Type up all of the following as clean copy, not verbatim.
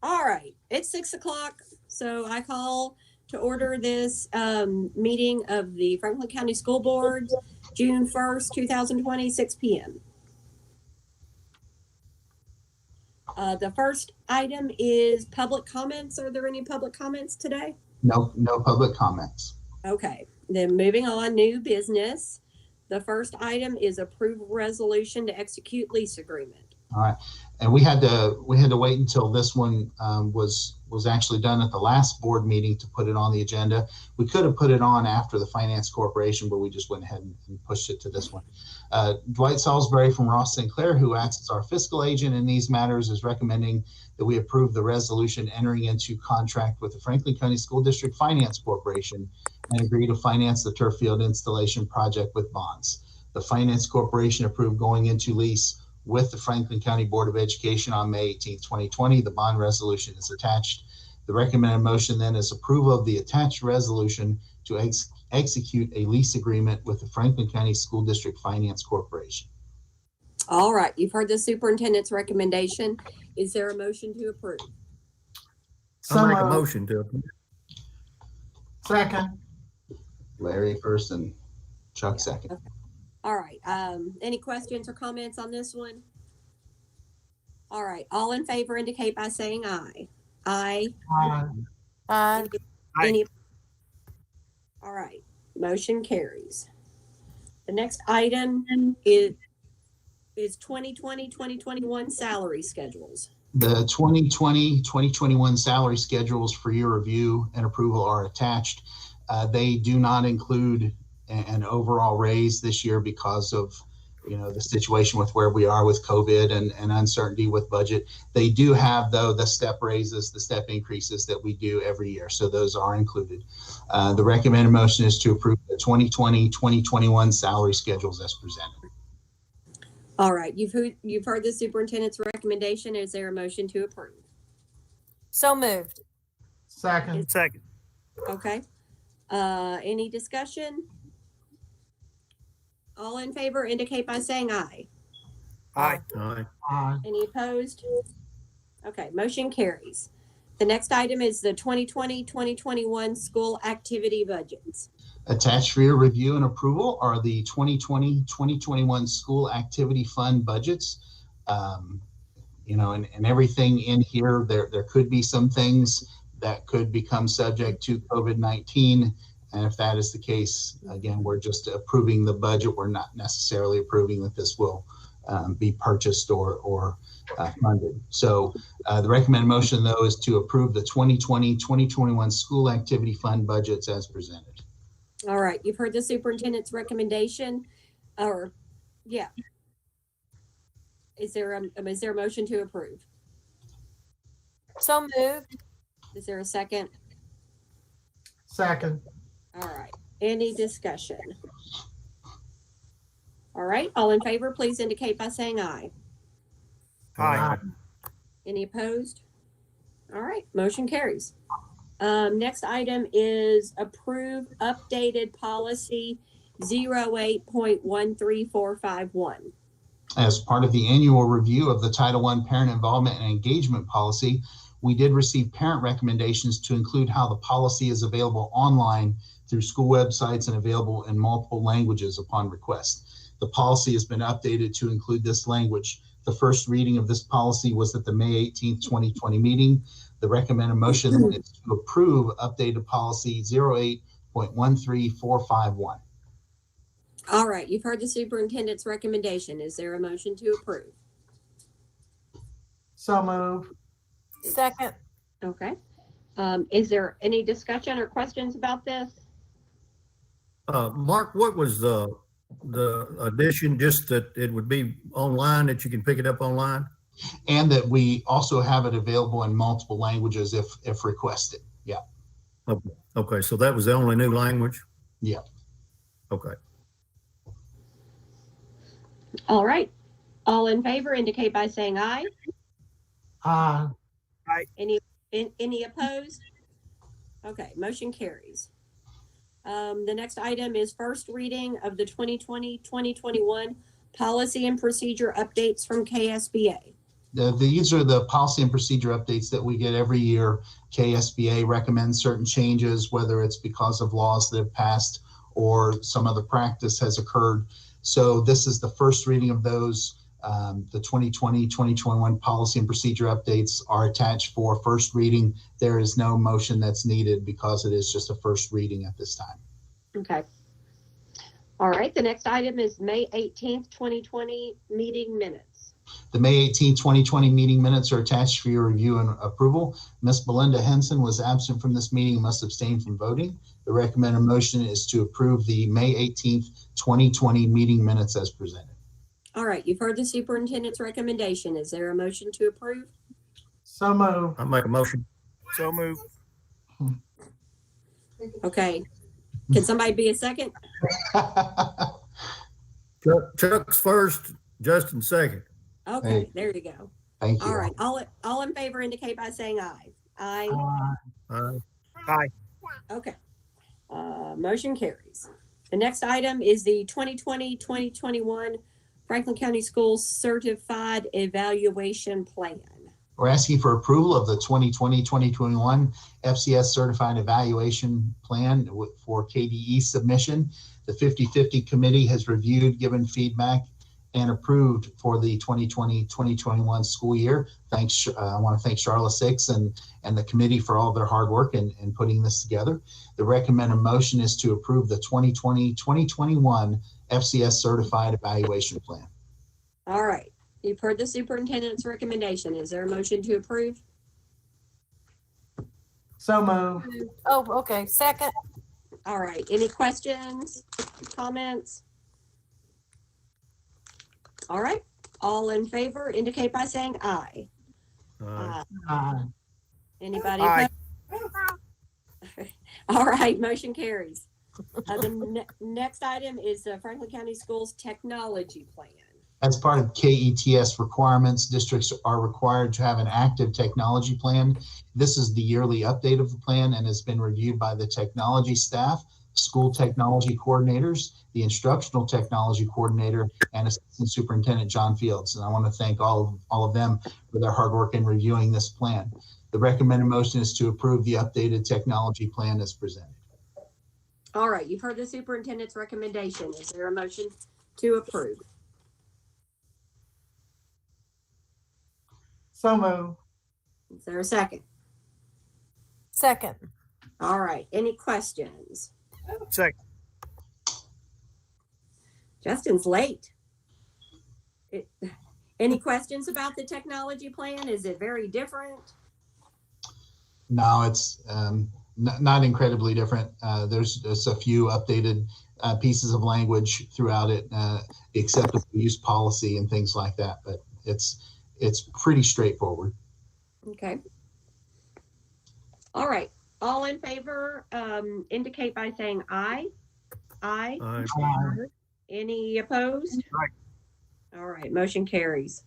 All right, it's 6 o'clock, so I call to order this meeting of the Franklin County School Board, June 1st, 2020, 6 p.m. The first item is public comments. Are there any public comments today? No public comments. Okay, then moving on, new business. The first item is approve resolution to execute lease agreement. All right, and we had to wait until this one was actually done at the last board meeting to put it on the agenda. We could have put it on after the Finance Corporation, but we just went ahead and pushed it to this one. Dwight Salisbury from Ross Sinclair, who acts as our fiscal agent in these matters, is recommending that we approve the resolution entering into contract with the Franklin County School District Finance Corporation and agree to finance the turf field installation project with bonds. The Finance Corporation approved going into lease with the Franklin County Board of Education on May 18th, 2020. The bond resolution is attached. The recommended motion then is approval of the attached resolution to execute a lease agreement with the Franklin County School District Finance Corporation. All right, you've heard the superintendent's recommendation. Is there a motion to approve? I'll make a motion to approve. Second. Larry first and Chuck second. Okay. All right, any questions or comments on this one? All right, all in favor indicate by saying aye. Aye. Aye. Any? All right, motion carries. The next item is 2020-2021 salary schedules. The 2020-2021 salary schedules for your review and approval are attached. They do not include an overall raise this year because of the situation with where we are with COVID and uncertainty with budget. They do have, though, the step raises, the step increases that we do every year. So those are included. The recommended motion is to approve the 2020-2021 salary schedules as presented. All right, you've heard the superintendent's recommendation. Is there a motion to approve? So moved. Second. Okay. Any discussion? All in favor indicate by saying aye. Aye. Aye. Any opposed? Okay, motion carries. The next item is the 2020-2021 school activity budgets. Attached for your review and approval are the 2020-2021 school activity fund budgets. And everything in here, there could be some things that could become subject to COVID-19. And if that is the case, again, we're just approving the budget. We're not necessarily approving that this will be purchased or funded. So the recommended motion, though, is to approve the 2020-2021 school activity fund budgets as presented. All right, you've heard the superintendent's recommendation, Is there a motion to approve? So moved. Is there a second? Second. All right, any discussion? All right, all in favor, please indicate by saying aye. Aye. Any opposed? All right, motion carries. Next item is approve updated policy 08.13451. As part of the annual review of the Title I Parent Involvement and Engagement Policy, we did receive parent recommendations to include how the policy is available online through school websites and available in multiple languages upon request. The policy has been updated to include this language. The first reading of this policy was at the May 18th, 2020 meeting. The recommended motion is to approve updated policy 08.13451. All right, you've heard the superintendent's recommendation. Is there a motion to approve? So moved. Second. Okay. Is there any discussion or questions about this? Mark, what was the addition? Just that it would be online, that you can pick it up online? And that we also have it available in multiple languages if requested. Yeah. Okay, so that was the only new language? Yeah. Okay. All right. All in favor indicate by saying aye. Aye. Any opposed? Okay, motion carries. The next item is first reading of the 2020-2021 policy and procedure updates from KSBA. These are the policy and procedure updates that we get every year. KSBA recommends certain changes, whether it's because of laws that have passed or some other practice has occurred. So this is the first reading of those. The 2020-2021 policy and procedure updates are attached for first reading. There is no motion that's needed because it is just a first reading at this time. Okay. All right, the next item is May 18th, 2020 meeting minutes. The May 18th, 2020 meeting minutes are attached for your review and approval. Ms. Belinda Henson was absent from this meeting and must abstain from voting. The recommended motion is to approve the May 18th, 2020 meeting minutes as presented. All right, you've heard the superintendent's recommendation. Is there a motion to approve? So moved. I make a motion. So move. Okay. Can somebody be a second? Chuck's first, Justin second. Okay, Hey. there you go. Thank you. All right, all in favor indicate by saying aye. Aye. Aye. Okay. Motion carries. The next item is the 2020-2021 Franklin County Schools Certified Evaluation Plan. We're asking for approval of the 2020-2021 FCS Certified Evaluation Plan for KDE submission. The 50/50 committee has reviewed, given feedback, and approved for the 2020-2021 school year. Thanks. I want to thank Charlotte Six and the committee for all their hard work in putting this together. The recommended motion is to approve the 2020-2021 FCS Certified Evaluation Plan. All right. You've heard the superintendent's recommendation. Is there a motion to approve? So moved. Oh, okay, second. All right. Any questions, comments? All right. All in favor indicate by saying aye. Aye. Aye. Anybody? Aye. opposed? All right. Motion carries. The next item is the Franklin County Schools Technology Plan. As part of KETS requirements, districts are required to have an active technology plan. This is the yearly update of the plan and has been reviewed by the technology staff, school technology coordinators, the instructional technology coordinator, and Assistant Superintendent John Fields. And I want to thank all of them for their hard work in reviewing this plan. The recommended motion is to approve the updated technology plan as presented. All right. You've heard the superintendent's recommendation. Is there a motion to approve? So moved. Is there a second? Second. All right. Any questions? Second. Justin's late. Any questions about the technology plan? Is it very different? No, it's not incredibly different. There's just a few updated pieces of language throughout it, the acceptable use policy and things like that, but it's pretty straightforward. Okay. All right. All in favor indicate by saying aye. Aye. Aye. Aye. Any opposed? Aye. All right. Motion carries.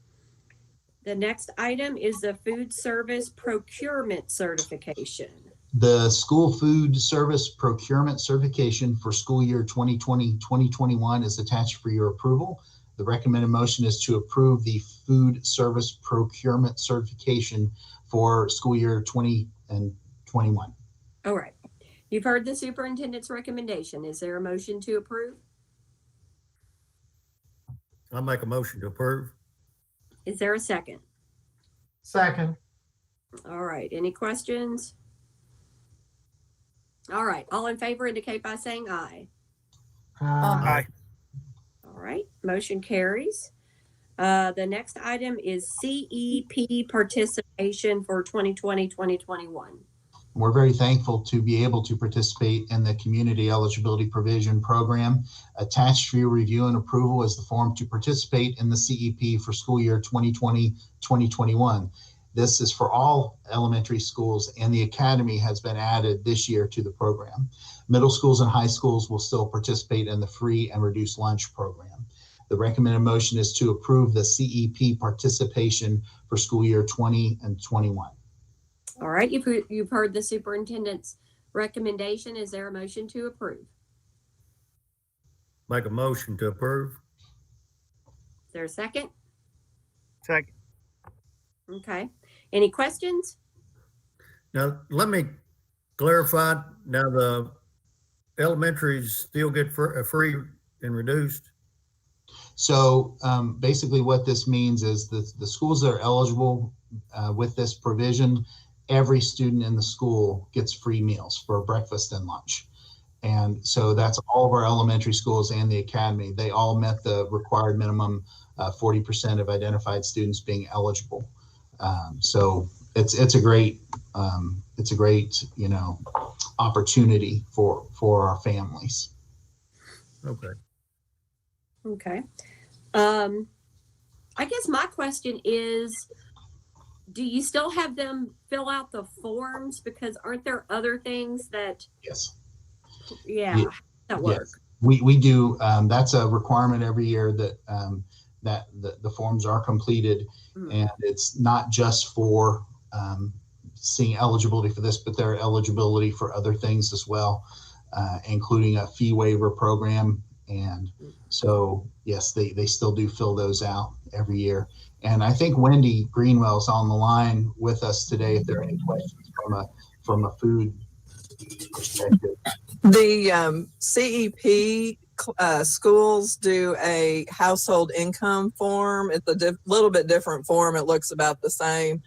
The next item is the food service procurement certification. The school food service procurement certification for school year 2020-2021 is attached for your approval. The recommended motion is to approve the food service procurement certification for school year 20 and 21. All right. You've heard the superintendent's recommendation. Is there a motion to approve? I make a motion to approve. Is there a second? Second. All right. Any questions? All right. All in favor indicate by saying aye. Aye. Aye. All right. Motion carries. The next item is CEP participation for 2020-2021. We're very thankful to be able to participate in the Community Eligibility Provision Program. Attached for your review and approval is the form to participate in the CEP for school year 2020-2021. This is for all elementary schools, and the academy has been added this year to the program. Middle schools and high schools will still participate in the free and reduced lunch program. The recommended motion is to approve the CEP participation for school year 20 and 21. All right. You've heard the superintendent's recommendation. Is there a motion to approve? Make a motion to approve. Is there a second? Second. Okay. Any questions? Now, let me clarify, now the elementaries still get free and reduced? So basically what this means is the schools that are eligible with this provision, every student in the school gets free meals for breakfast and lunch. And so that's all of our elementary schools and the academy. They all met the required minimum 40% of identified students being eligible. So it's a great opportunity for our families. Okay. Okay. I guess my question is, do you still have them fill out the forms? Because aren't there other things that, Yes. yeah, that work? Yes. We do. That's a requirement every year that that the forms are completed, and it's not just for seeing eligibility for this, but their eligibility for other things as well, including a fee waiver program. And so, yes, they still do fill those out every year. And I think Wendy Greenwell's on the line with us today. If there are any questions from a food perspective. The CEP schools do a household income form. It's a little bit different form. It looks about the same.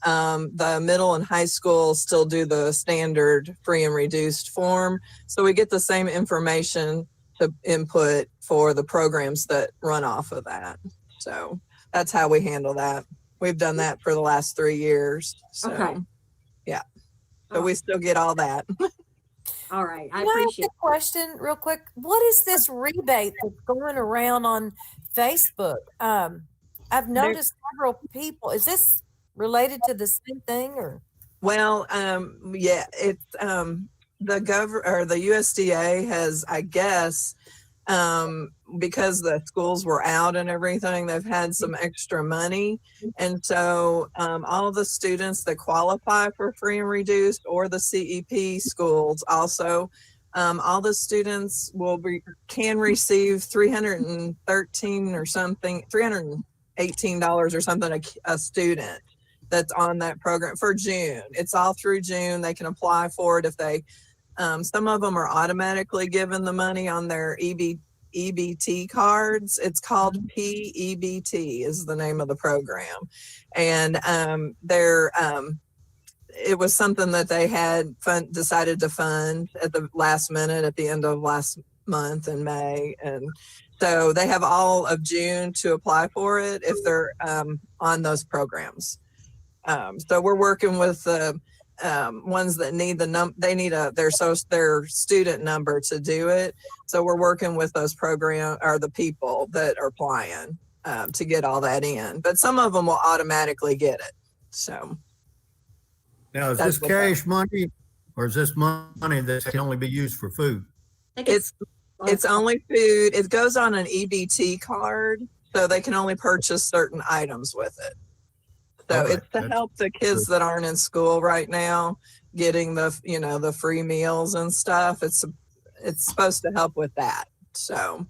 The middle and high school still do the standard free and reduced form. So we get the same information to input for the programs that run off of that. So that's how we handle that. We've done that for the last 3 years. So, Okay. yeah. So we still get all that. All right. I Can I ask appreciate a question real quick? What is this rebate that's going around on Facebook? I've noticed several people. Is this related to the same thing or? Well, yeah, it's the USDA has, I guess, because the schools were out and everything, they've had some extra money. And so all the students that qualify for free and reduced, or the CEP schools also, all the students can receive $313 or something, $318 or something a student that's on that program for June. It's all through June. They can apply for it if they, some of them are automatically given the money on their EBT cards. It's called PEBT is the name of the program. And it was something that they had decided to fund at the last minute at the end of last month in May. And so they have all of June to apply for it if they're on those programs. So we're working with the ones that need they need their student number to do it. So we're working with those the people that are applying to get all that in. But some of them will automatically get it. So Now, is this cash money or is this money that can only be used for food? it's only food. It goes on an EBT card, so they can only purchase certain items with it. So All right. it's to help the kids that aren't in school right now getting the free meals and stuff. It's supposed to help with that. So,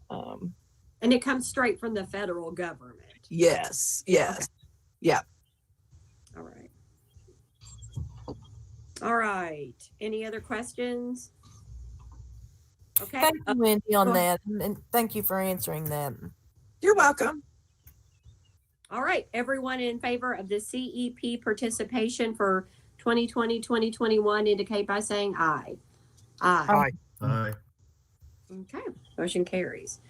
and it comes straight from the federal government. yes. Okay. Yeah. All right. All right. Any other questions? Okay. Thank you, Wendy, on go that, and thank you for answering that. You're welcome. All right. Everyone in favor of the CEP participation for 2020-2021 indicate by saying aye. Aye. Aye. Okay. Motion carries.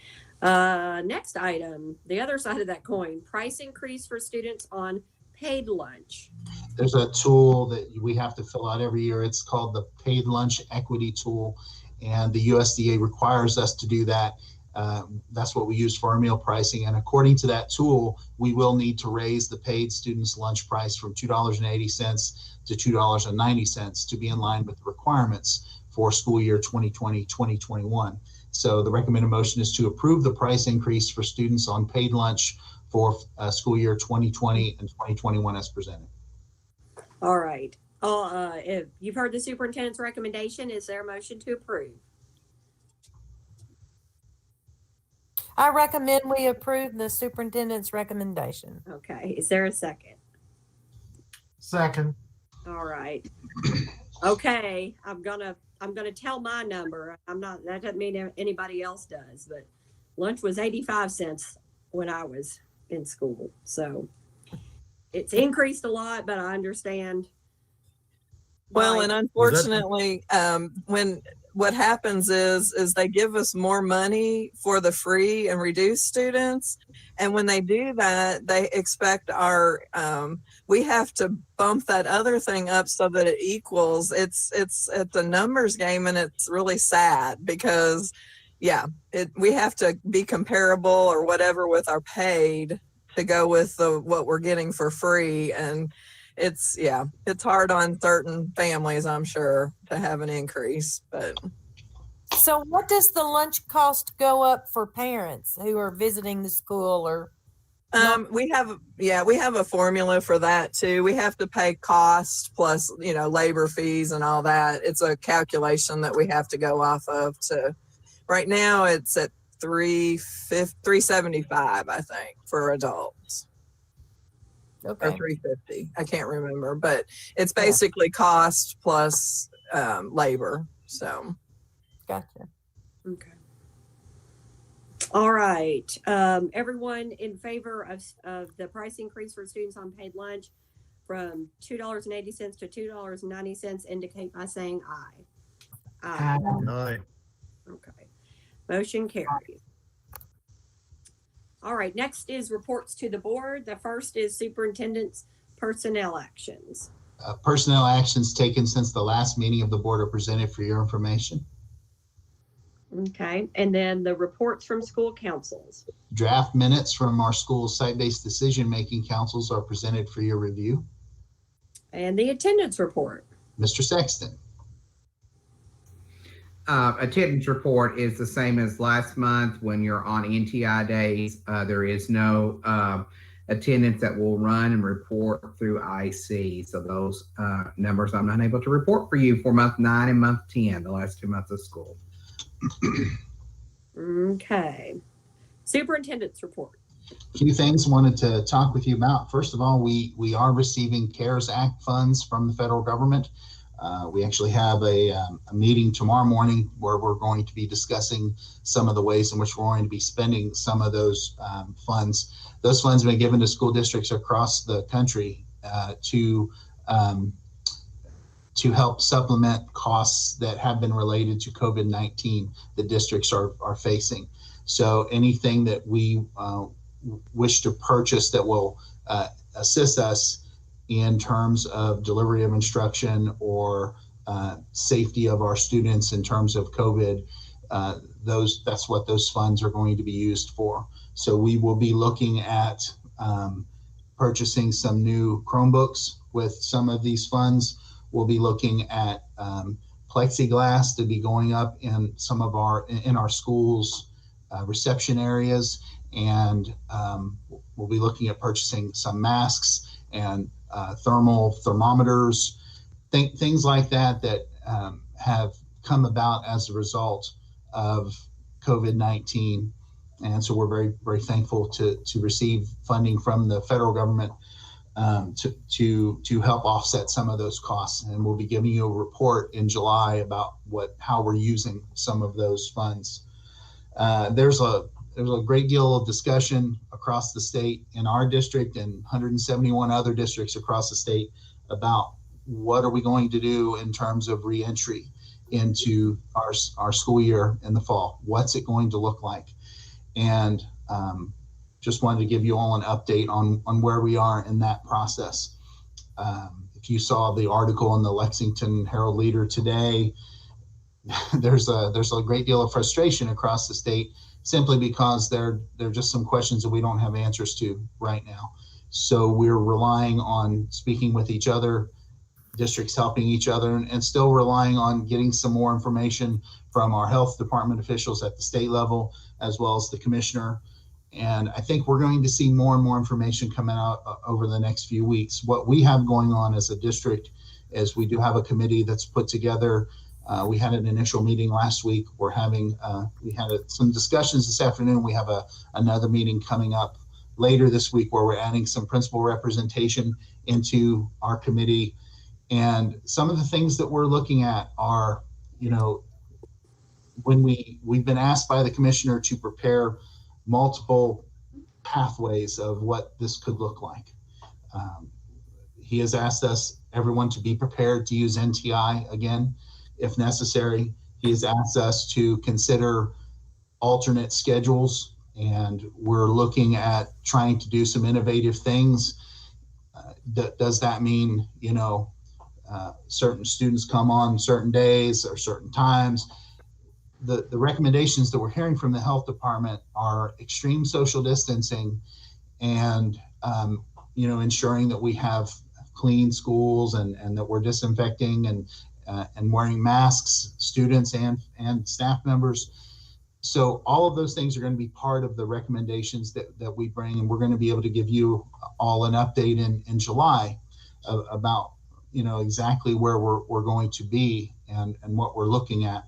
Next item, the other side of that coin, price increase for students on paid lunch. There's a tool that we have to fill out every year. It's called the Paid Lunch Equity Tool, and the USDA requires us to do that. That's what we use for our meal pricing. And according to that tool, we will need to raise the paid students' lunch price from $2.80 to $2.90 to be in line with the requirements for school year 2020-2021. So the recommended motion is to approve the price increase for students on paid lunch for school year 2020 and 2021 as presented. All right. If you've heard the superintendent's recommendation, is there a motion to approve? I recommend we approve the superintendent's recommendation. Okay. Is there a second? Second. All right. Okay, I'm gonna tell my number. That doesn't mean anybody else does, but lunch was 85 cents when I was in school. So it's increased a lot, but I understand. Well, why. and unfortunately, when what happens is they give us more money for the free and reduced students, and when they do that, they expect our we have to bump that other thing up so that it equals. It's a numbers game, and it's really sad because, yeah, we have to be comparable or whatever with our paid to go with what we're getting for free. And it's hard on certain families, I'm sure, to have an increase. But So what does the lunch cost go up for parents who are visiting the school or? we have a formula for that too. We have to pay cost plus, labor fees and all that. It's a calculation that we have to go off of right now it's at $375, I think, for adults. Okay. Or $350. I can't remember, but it's basically cost plus labor. So Gotcha. Okay. All right. Everyone in favor of the price increase for students on paid lunch from $2.80 to $2.90 indicate by saying aye. Aye. All right. Okay. Motion carries. All right. Next is reports to the board. The first is superintendent's personnel actions. Personnel actions taken since the last meeting of the board are presented for your information. Okay. And then the reports from school councils. Draft minutes from our school's site-based decision-making councils are presented for your review. And the attendance report. Mr. Sexton. Attendance report is the same as last month. When you're on NTI days, there is no attendance that will run and report through IC. So those numbers I'm not able to report for you for month 9 and month 10, the last 2 months of school. Okay. Superintendent's report. A few things wanted to talk with you about. First of all, we are receiving CARES Act funds from the federal government. We actually have a meeting tomorrow morning where we're going to be discussing some of the ways in which we're going to be spending some of those funds. Those funds have been given to school districts across the country to help supplement costs that have been related to COVID-19 that districts are facing. So anything that we wish to purchase that will assist us in terms of delivery of instruction or safety of our students in terms of COVID, that's what those funds are going to be used for. So we will be looking at purchasing some new Chromebooks with some of these funds. We'll be looking at plexiglass to be going up in some of our schools' reception areas, and we'll be looking at purchasing some masks and thermometers, things like that have come about as a result of COVID-19. And so we're very, very thankful to receive funding from the federal government to help offset some of those costs. And we'll be giving you a report in July about how we're using some of those funds. There's a great deal of discussion across the state in our district and 171 other districts across the state about what are we going to do in terms of reentry into our school year in the fall. What's it going to look like? And just wanted to give you all an update on where we are in that process. If you saw the article in the Lexington Herald Leader today, there's a great deal of frustration across the state simply because there are just some questions that we don't have answers to right now. So we're relying on speaking with each other, districts helping each other, and still relying on getting some more information from our health department officials at the state level, as well as the commissioner. And I think we're going to see more and more information coming out over the next few weeks. What we have going on as a district is we do have a committee that's put together. We had an initial meeting last week. We had some discussions this afternoon. We have another meeting coming up later this week where we're adding some principal representation into our committee. And some of the things that we're looking at are, when we've been asked by the commissioner to prepare multiple pathways of what this could look like. He has asked everyone to be prepared to use NTI again, if necessary. He has asked us to consider alternate schedules, and we're looking at trying to do some innovative things. Does that mean, certain students come on certain days or certain times? The recommendations that we're hearing from the health department are extreme social distancing and, ensuring that we have clean schools and that we're disinfecting and wearing masks, students and staff members. So all of those things are going to be part of the recommendations that we bring, and we're going to be able to give you all an update in July about exactly where we're going to be and what we're looking at.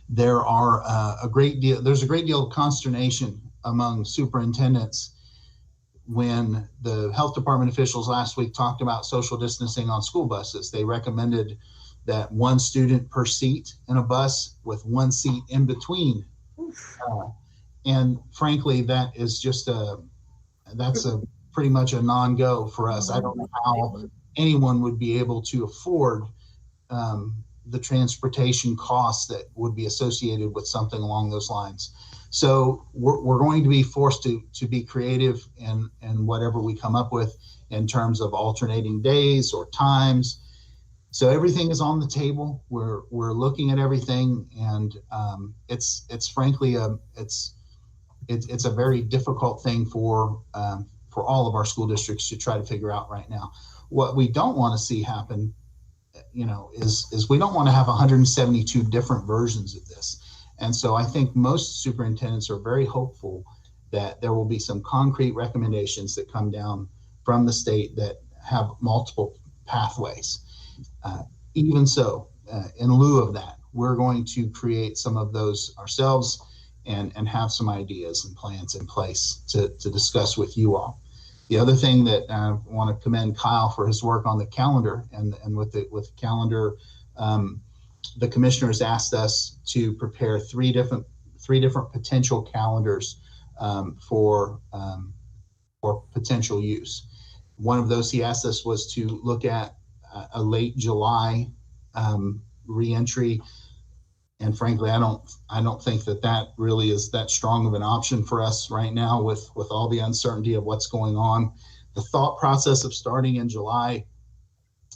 There's a great deal of consternation among superintendents when the health department officials last week talked about social distancing on school buses. They recommended that one student per seat in a bus with one seat in between. And frankly, that is that's pretty much a non-go for us. I don't know how anyone would be able to afford the transportation costs that would be associated with something along those lines. So we're going to be forced to be creative in whatever we come up with in terms of alternating days or times. So everything is on the table. We're looking at everything, and it's frankly it's a very difficult thing for all of our school districts to try to figure out right now. What we don't want to see happen, is we don't want to have 172 different versions of this. And so I think most superintendents are very hopeful that there will be some concrete recommendations that come down from the state that have multiple pathways. Even so, in lieu of that, we're going to create some of those ourselves and have some ideas and plans in place to discuss with you all. The other thing that I want to commend Kyle for his work on the calendar and with the calendar, the commissioners asked us to prepare three different potential calendars for potential use. One of those he asked us was to look at a late July reentry, and frankly, I don't think that really is that strong of an option for us right now with all the uncertainty of what's going on. The thought process of starting in July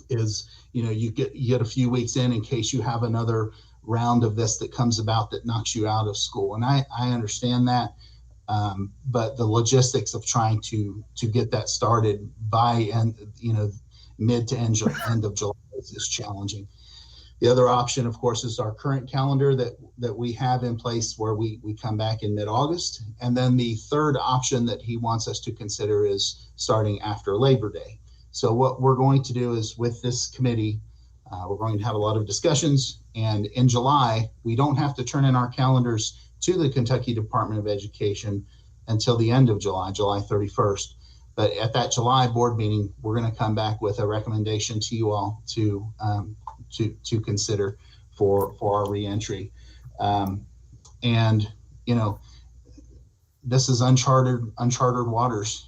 is, you get a few weeks in case you have another round of this that comes about that knocks you out of school. And I understand that, but the logistics of trying to get that started by mid to end of July is challenging. The other option, of course, is our current calendar that we have in place where we come back in mid-August. And then the third option that he wants us to consider is starting after Labor Day. So what we're going to do is with this committee, we're going to have a lot of discussions. And in July, we don't have to turn in our calendars to the Kentucky Department of Education until the end of July 31st. But at that July board meeting, we're going to come back with a recommendation to you all to consider for our reentry. And this is uncharted waters,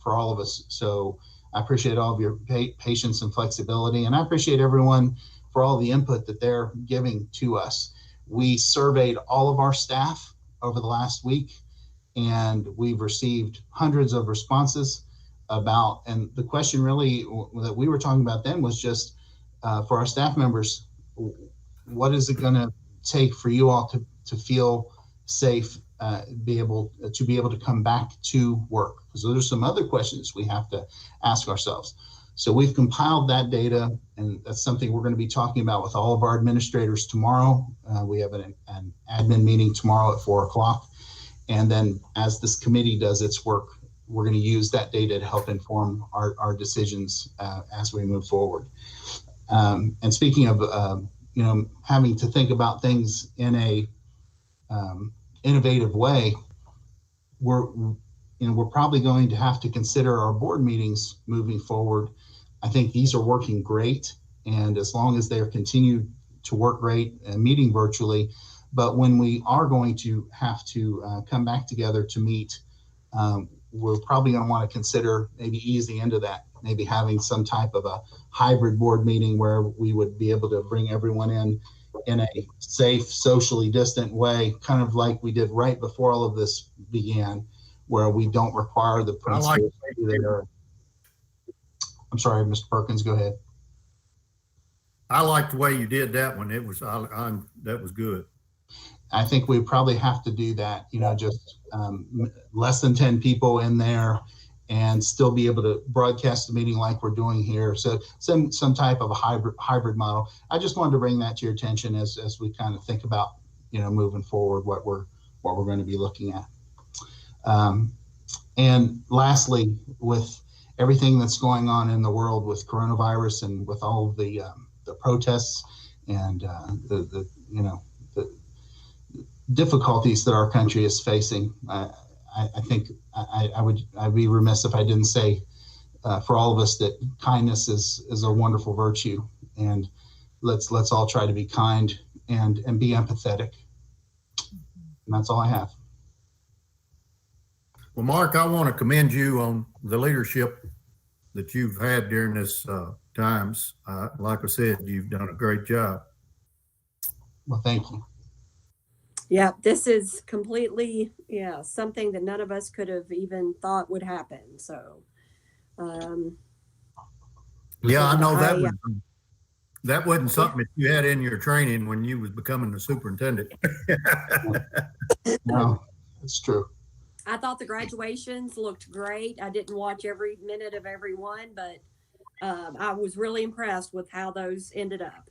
for all of us. So I appreciate all of your patience and flexibility, and I appreciate everyone for all the input that they're giving to us. We surveyed all of our staff over the last week, and we've received hundreds of responses and the question really that we were talking about then was just for our staff members, what is it going to take for you all to feel safe, be able to come back to work? Because those are some other questions we have to ask ourselves. So we've compiled that data, and that's something we're going to be talking about with all of our administrators tomorrow. We have an admin meeting tomorrow at 4:00. And then as this committee does its work, we're going to use that data to help inform our decisions as we move forward. And speaking of, having to think about things in a innovative way, we're probably going to have to consider our board meetings moving forward. I think these are working great, and as long as they're continued to work great and meeting virtually, but when we are going to have to come back together to meet, we're probably going to want to consider maybe easing into that, maybe having some type of a hybrid board meeting where we would be able to bring everyone in a safe, socially distant way, kind of like we did right before all of this began, where we don't require the principal to be there. I'm sorry, Mr. Perkins, go ahead. I like the way you did that one. It was, that was good. I think we probably have to do that, just less than 10 people in there and still be able to broadcast the meeting like we're doing here. So some type of a hybrid model. I just wanted to bring that to your attention as we kind of think about, moving forward, what we're going to be looking at. And lastly, with everything that's going on in the world with coronavirus and with all of the protests and the difficulties that our country is facing, I think I'd be remiss if I didn't say for all of us that kindness is a wonderful virtue, and let's all try to be kind and be empathetic. And that's all I have. Well, Mark, I want to commend you on the leadership that you've had during this times. Like I said, you've done a great job. Well, thank you. Yeah, this is completely, something that none of us could have even thought would happen. So, Yeah, I know that wasn't something that you had in your training when you was becoming the superintendent. No, it's true. I thought the graduations looked great. I didn't watch every minute of every one, but I was really impressed with how those ended up.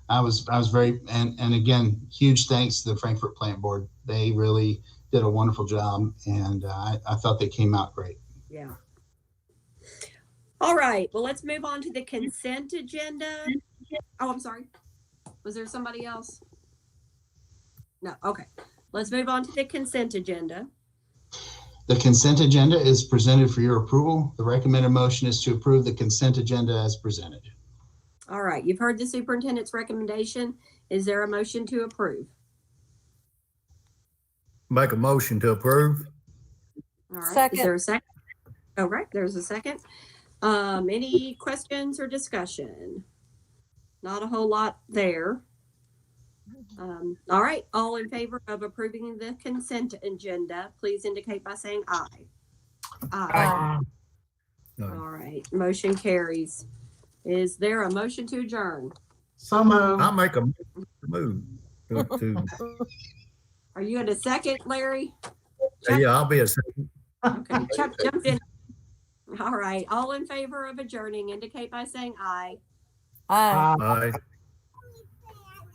I was very, and again, huge thanks to the Frankfurt Plant Board. They really did a wonderful job, and I thought they came out great. Yeah. All right. Well, let's move on to the consent agenda. Oh, I'm sorry. Was there somebody else? No. Okay. Let's move on to the consent agenda. The consent agenda is presented for your approval. The recommended motion is to approve the consent agenda as presented. All right. You've heard the superintendent's recommendation. Is there a motion to approve? Make a motion to approve. All right. Second. Is there a second? All right. There's a second. Any questions or discussion? Not a whole lot there. All right. All in favor of approving the consent agenda, please indicate by saying aye. Aye. No. All right. Motion carries. Is there a motion to adjourn? So moved. I'll make a move. Are you in a second, Larry? Yeah, I'll be a second. Okay. Chuck jumped in. All right. All in favor of adjourning, indicate by saying aye. Aye. Aye.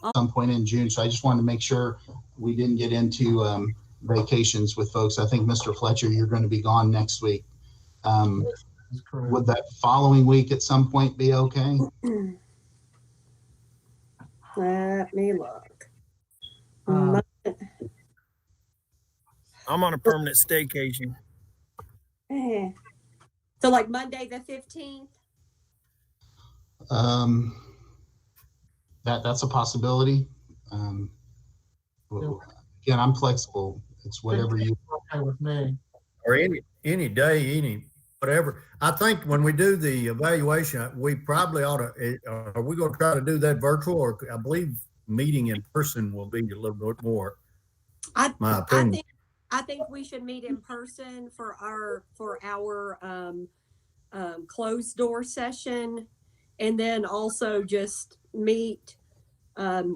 At some point in June, so I just wanted to make sure we didn't get into vacations with folks. I think Mr. Fletcher, you're going to be gone next week. That's correct. Would that following week at some point be okay? Let me look. Uh, I'm on a permanent staycation. So like Monday the 15th? That's a possibility. Again, I'm flexible. It's whatever you. Okay with me. Or any day, whatever. I think when we do the evaluation, we probably ought to, are we going to try to do that virtual, or I believe meeting in person will be a little bit more, my opinion. I think we should meet in person for our closed door session, and then also just meet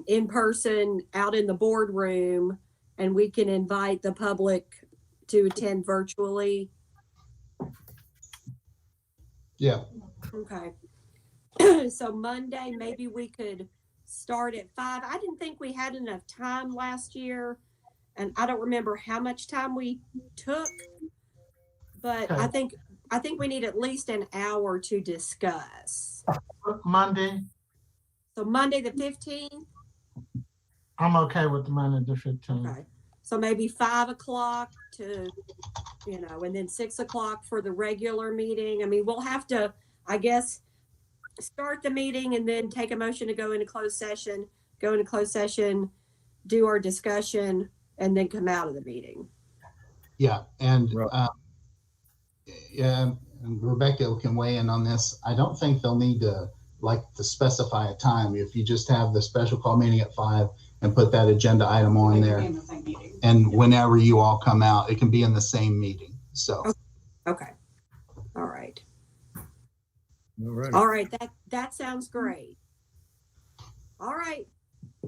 in person out in the boardroom, and we can invite the public to attend virtually. Yeah. Okay. So Monday, maybe we could start at 5. I didn't think we had enough time last year, and I don't remember how much time we took, but Okay. I think we need at least an hour to discuss. Monday, So Monday the 15th. I'm okay with the Monday the 15th. Okay. So maybe 5 o'clock to, and then 6 o'clock for the regular meeting. I mean, we'll have to, I guess, start the meeting and then take a motion to go into closed session, do our discussion, and then come out of the meeting. Yeah, and Right. yeah, and Rebecca can weigh in on this. I don't think they'll need to specify a time. If you just have the special call meeting at 5 and put that agenda item on there, and whenever you all come out, it can be in the same meeting. So Okay. All right. All right. All right. That sounds great. All right.